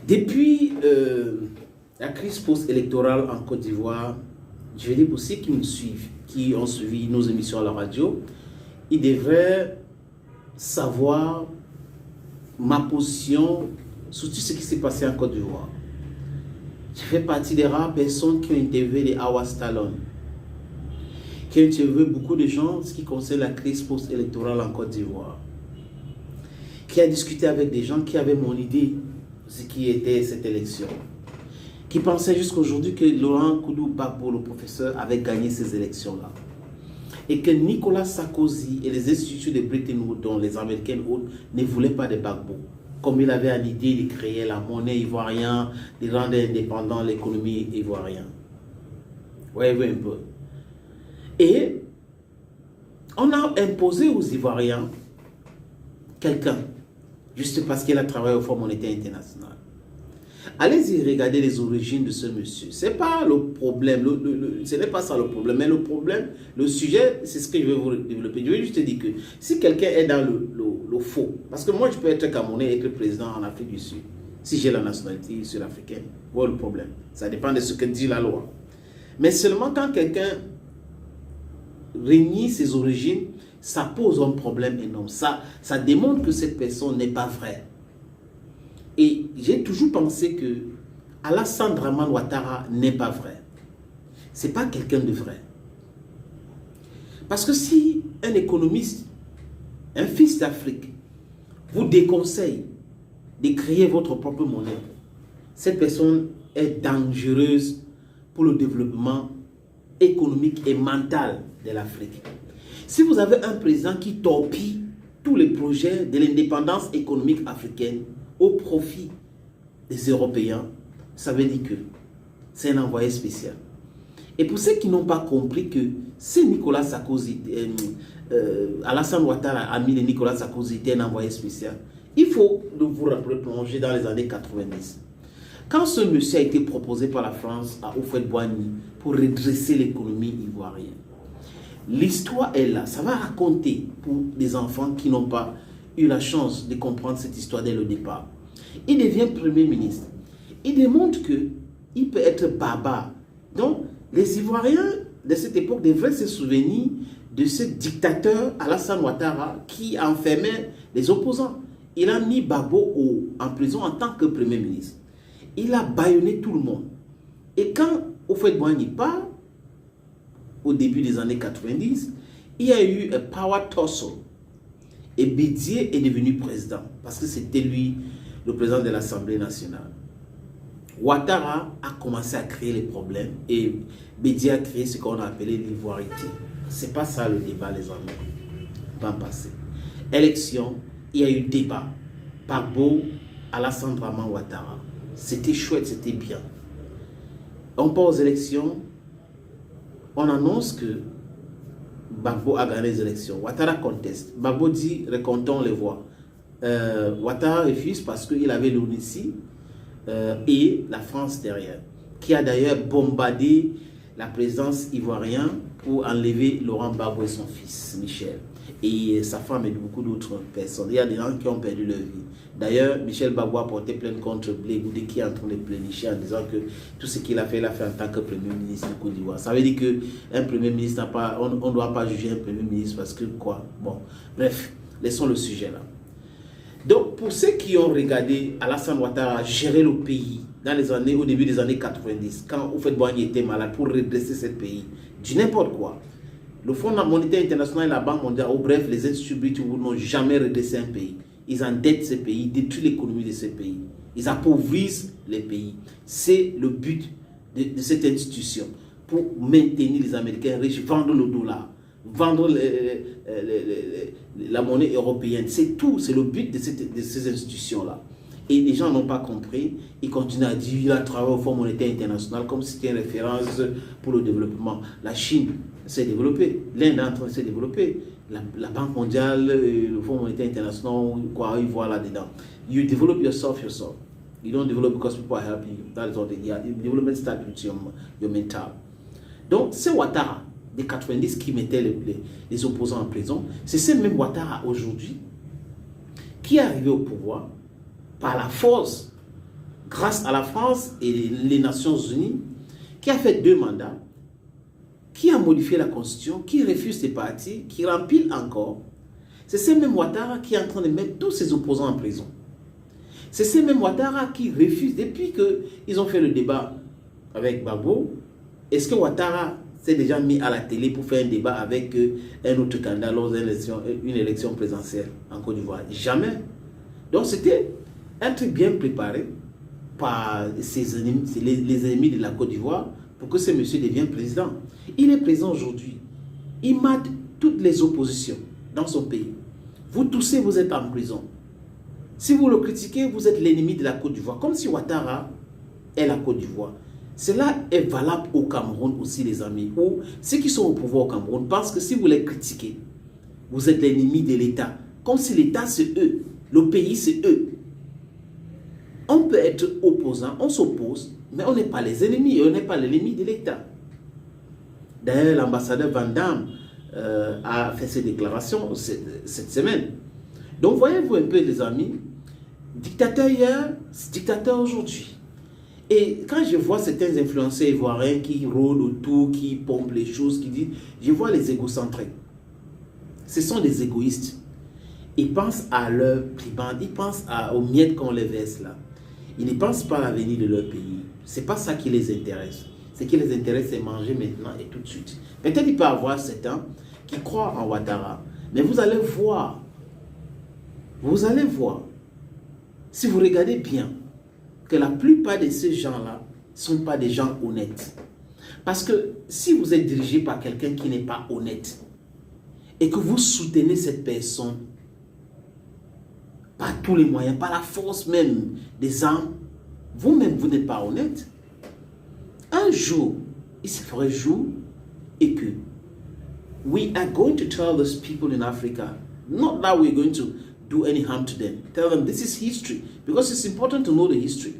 Depuis la crise post-électorale en Côte d'Ivoire, je vais dire pour ceux qui me suivent, qui ont suivi nos émissions à la radio, ils devraient savoir ma position sur tout ce qui s'est passé en Côte d'Ivoire. Je fais partie des rares personnes qui ont interviewé les Awas Talon, qui ont interviewé beaucoup de gens en ce qui concerne la crise post-électorale en Côte d'Ivoire, qui a discuté avec des gens qui avaient mon idée de ce qui était cette élection, qui pensaient jusqu'à aujourd'hui que Laurent Koudou-Gbagbo, le professeur, avait gagné ces élections-là. Et que Nicolas Sarkozy et les institutions de Bretton Woods, dont les Américains autres, ne voulaient pas de Gbagbo. Comme il avait l'idée de créer la monnaie ivoirienne, de rendre indépendant l'économie ivoirienne. Ouais, un peu. Et on a imposé aux Ivoiriens quelqu'un, juste parce qu'il a travaillé au Fonds monétaire international. Allez-y regarder les origines de ce monsieur. Ce n'est pas le problème, ce n'est pas ça le problème, mais le problème, le sujet, c'est ce que je vais vous développer. Je vais juste te dire que si quelqu'un est dans le faux, parce que moi je peux être Camerounais et être président en Afrique du Sud, si j'ai la nationalité sud-africaine, voilà le problème. Ça dépend de ce que dit la loi. Mais seulement quand quelqu'un renie ses origines, ça pose un problème énorme. Ça démontre que cette personne n'est pas vraie. Et j'ai toujours pensé que Alassane Dramane Ouattara n'est pas vrai. Ce n'est pas quelqu'un de vrai. Parce que si un économiste, un fils d'Afrique, vous déconseille de créer votre propre monnaie, cette personne est dangereuse pour le développement économique et mental de l'Afrique. Si vous avez un président qui torpille tous les projets de l'indépendance économique africaine au profit des Européens, ça veut dire que c'est un envoyé spécial. Et pour ceux qui n'ont pas compris que si Nicolas Sarkozy, Alassane Ouattara, ami de Nicolas Sarkozy, était un envoyé spécial, il faut vous replonger dans les années 90. Quand ce monsieur a été proposé par la France à Houphouët-Boigny pour redresser l'économie ivoirienne, l'histoire est là. Ça va raconter pour des enfants qui n'ont pas eu la chance de comprendre cette histoire dès le départ. Il devient Premier ministre. Il démontre qu'il peut être barbare. Donc, les Ivoiriens de cette époque devraient se souvenir de ce dictateur Alassane Ouattara qui enfermait les opposants. Il a mis Gbagbo en prison en tant que Premier ministre. Il a bâillonné tout le monde. Et quand Houphouët-Boigny part, au début des années 90, il y a eu un power tussle. Et Bédié est devenu président, parce que c'était lui le président de l'Assemblée nationale. Ouattara a commencé à créer les problèmes et Bédié a créé ce qu'on a appelé l'ivoirité. Ce n'est pas ça le débat, les amis. Pas passé. Élection, il y a eu débat. Gbagbo, Alassane Dramane Ouattara. C'était chouette, c'était bien. On part aux élections, on annonce que Gbagbo a gagné les élections. Ouattara conteste. Gbagbo dit, recomptons les voix. Ouattara refuse parce qu'il avait l'ONUCI et la France derrière, qui a d'ailleurs bombardé la présidence ivoirienne pour enlever Laurent Gbagbo et son fils, Michel. Et sa femme et beaucoup d'autres personnes. Il y a des gens qui ont perdu leur vie. D'ailleurs, Michel Gbagbo a porté plainte contre Blé Goudé qui est en train de plénicher en disant que tout ce qu'il a fait, il a fait en tant que Premier ministre de Côte d'Ivoire. Ça veut dire qu'un Premier ministre n'a pas, on ne doit pas juger un Premier ministre parce que quoi? Bon, bref, laissons le sujet là. Donc, pour ceux qui ont regardé Alassane Ouattara gérer le pays dans les années, au début des années 90, quand Houphouët-Boigny était malade pour redresser ce pays, du n'importe quoi. Le Fonds monétaire international et la Banque mondiale, ou bref, les institutions Bretton Woods n'ont jamais redressé un pays. Ils endettent ce pays, détruisent l'économie de ce pays. Ils appauvrissent les pays. C'est le but de cette institution. Pour maintenir les Américains riches, vendre le dollar, vendre la monnaie européenne. C'est tout, c'est le but de ces institutions-là. Et les gens n'ont pas compris. Ils continuent à dire qu'il a travaillé au Fonds monétaire international comme si c'était une référence pour le développement. La Chine s'est développée, l'Inde est en train de se développer. La Banque mondiale, le Fonds monétaire international, quoi, ils voient là-dedans. You develop yourself. You don't develop because people are helping you. That is what they are. Development starts with your mental. Donc, c'est Ouattara des 90 qui mettait les opposants en prison. C'est ce même Ouattara aujourd'hui qui est arrivé au pouvoir par la force grâce à la France et les Nations Unies, qui a fait 2 mandats, qui a modifié la Constitution, qui refuse ces partis, qui rempile encore. C'est ce même Ouattara qui est en train de mettre tous ses opposants en prison. C'est ce même Ouattara qui refuse, depuis qu'ils ont fait le débat avec Gbagbo, est-ce que Ouattara s'est déjà mis à la télé pour faire un débat avec un autre candidat lors d'une élection présidentielle en Côte d'Ivoire? Jamais. Donc c'était un truc bien préparé par ses ennemis, les ennemis de la Côte d'Ivoire pour que ce monsieur devienne président. Il est président aujourd'hui. Il mate toutes les oppositions dans son pays. Vous toussez, vous êtes en prison. Si vous le critiquez, vous êtes l'ennemi de la Côte d'Ivoire. Comme si Ouattara est la Côte d'Ivoire. Cela est valable au Cameroun aussi, les amis. Où ceux qui sont au pouvoir au Cameroun pensent que si vous les critiquez, vous êtes l'ennemi de l'État. Comme si l'État, c'est eux. Le pays, c'est eux. On peut être opposant, on s'oppose, mais on n'est pas les ennemis, on n'est pas l'ennemi de l'État. D'ailleurs, l'ambassadeur Van Damme a fait ses déclarations cette semaine. Donc, voyez-vous un peu, les amis, dictateur hier, dictateur aujourd'hui. Et quand je vois certains influenceurs ivoiriens qui rôdent autour, qui pompent les choses, qui disent, je vois les égocentriques. Ce sont des égoïstes. Ils pensent à leur pribande, ils pensent aux miettes qu'on les verse là. Ils ne pensent pas à l'avenir de leur pays. Ce n'est pas ça qui les intéresse. Ce qui les intéresse, c'est manger maintenant et tout de suite. Peut-être il peut y avoir certains qui croient en Ouattara. Mais vous allez voir, si vous regardez bien, que la plupart de ces gens-là ne sont pas des gens honnêtes. Parce que si vous êtes dirigé par quelqu'un qui n'est pas honnête, et que vous soutenez cette personne, par tous les moyens, par la force même des armes, vous-même, vous n'êtes pas honnête. Un jour, il se ferait jour et que we are going to tell those people in Africa, not that we're going to do any harm to them. Tell them this is history, because it's important to know the history.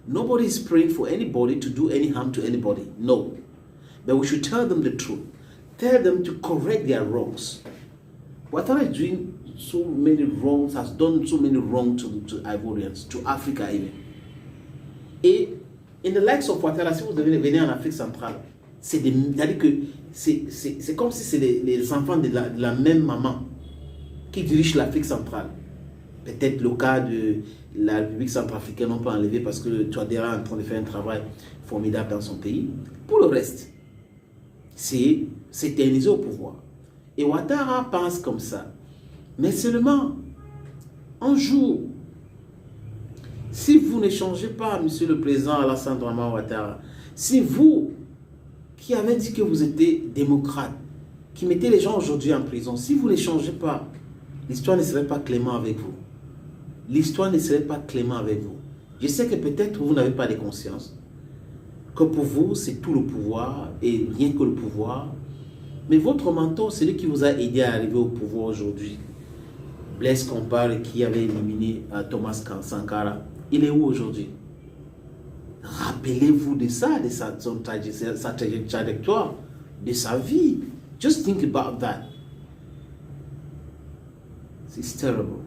Nobody is praying for anybody to do any harm to anybody. No. But we should tell them the truth. Tell them to correct their wrongs. Ouattara is doing so many wrongs, has done so many wrongs to Ivorians, to Africa even. Et in the likes of Ouattara, si vous devez venir en Afrique centrale, c'est-à-dire que c'est comme si c'est les enfants de la même maman qui dirigent l'Afrique centrale. Peut-être le cas de la République centrafricaine, on peut enlever parce que Touadéra est en train de faire un travail formidable dans son pays. Pour le reste, c'est s'éterniser au pouvoir. Et Ouattara pense comme ça. Mais seulement, un jour, si vous ne changez pas, Monsieur le Président Alassane Dramane Ouattara, si vous, qui avez dit que vous étiez démocrate, qui mettez les gens aujourd'hui en prison, si vous ne changez pas, l'histoire ne serait pas clément avec vous. L'histoire ne serait pas clément avec vous. Je sais que peut-être vous n'avez pas de conscience, que pour vous, c'est tout le pouvoir et rien que le pouvoir. Mais votre mentor, celui qui vous a aidé à arriver au pouvoir aujourd'hui, Blaise Compaoré, qui avait éliminé Thomas Sankara, il est où aujourd'hui? Rappelez-vous de ça, de sa trajectoire, de sa vie. Just think about that. It's terrible.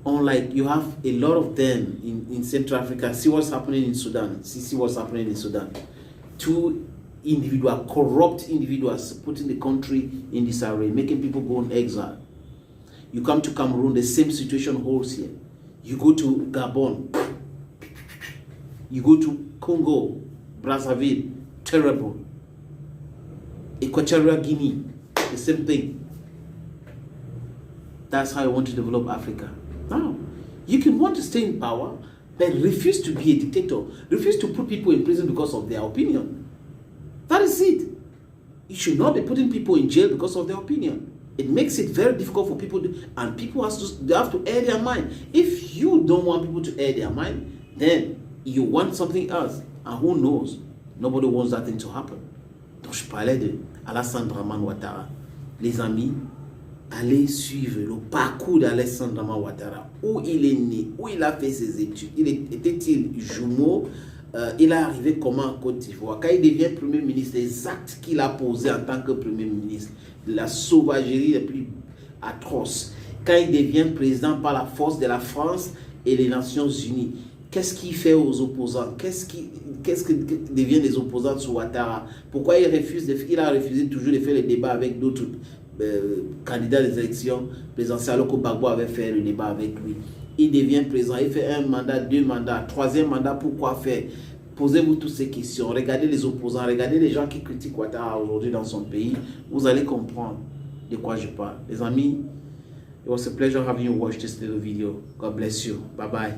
Unlike you have a lot of them in Central Africa. See what's happening in Sudan. See what's happening in Sudan. Two individuals, corrupt individuals, putting the country in disarray, making people go on exile. You come to Cameroon, the same situation holds here. You go to Gabon, you go to Congo, Brazzaville, terrible. Equatorial Guinea, the same thing. That's how I want to develop Africa. Now, you can want to stay in power, but refuse to be a dictator. Refuse to put people in prison because of their opinion. That is it. You should not be putting people in jail because of their opinion. It makes it very difficult for people and people they have to air their mind. If you don't want people to air their mind, then you want something else. And who knows? Nobody wants that thing to happen. Donc je parlais de Alassane Dramane Ouattara. Les amis, allez suivre le parcours d'Alassane Dramane Ouattara. Où il est né, où il a fait ses études. Était-il jumeau? Il est arrivé comment en Côte d'Ivoire? Quand il devient Premier ministre, les actes qu'il a posés en tant que Premier ministre, la sauvagerie la plus atroce. Quand il devient président par la force de la France et les Nations Unies, Qu'est-ce qu'il fait aux opposants? Qu'est-ce que deviennent les opposants sur Ouattara? Pourquoi il a refusé toujours de faire les débats avec d'autres candidats des élections présidentielles alors que Gbagbo avait fait le débat avec lui? Il devient président, il fait un mandat, 2 mandats, 3e mandat, pourquoi faire? Posez-vous toutes ces questions, regardez les opposants, regardez les gens qui critiquent Ouattara aujourd'hui dans son pays, vous allez comprendre de quoi je parle. Les amis, it was a pleasure having you watch this little video. God bless you. Bye bye.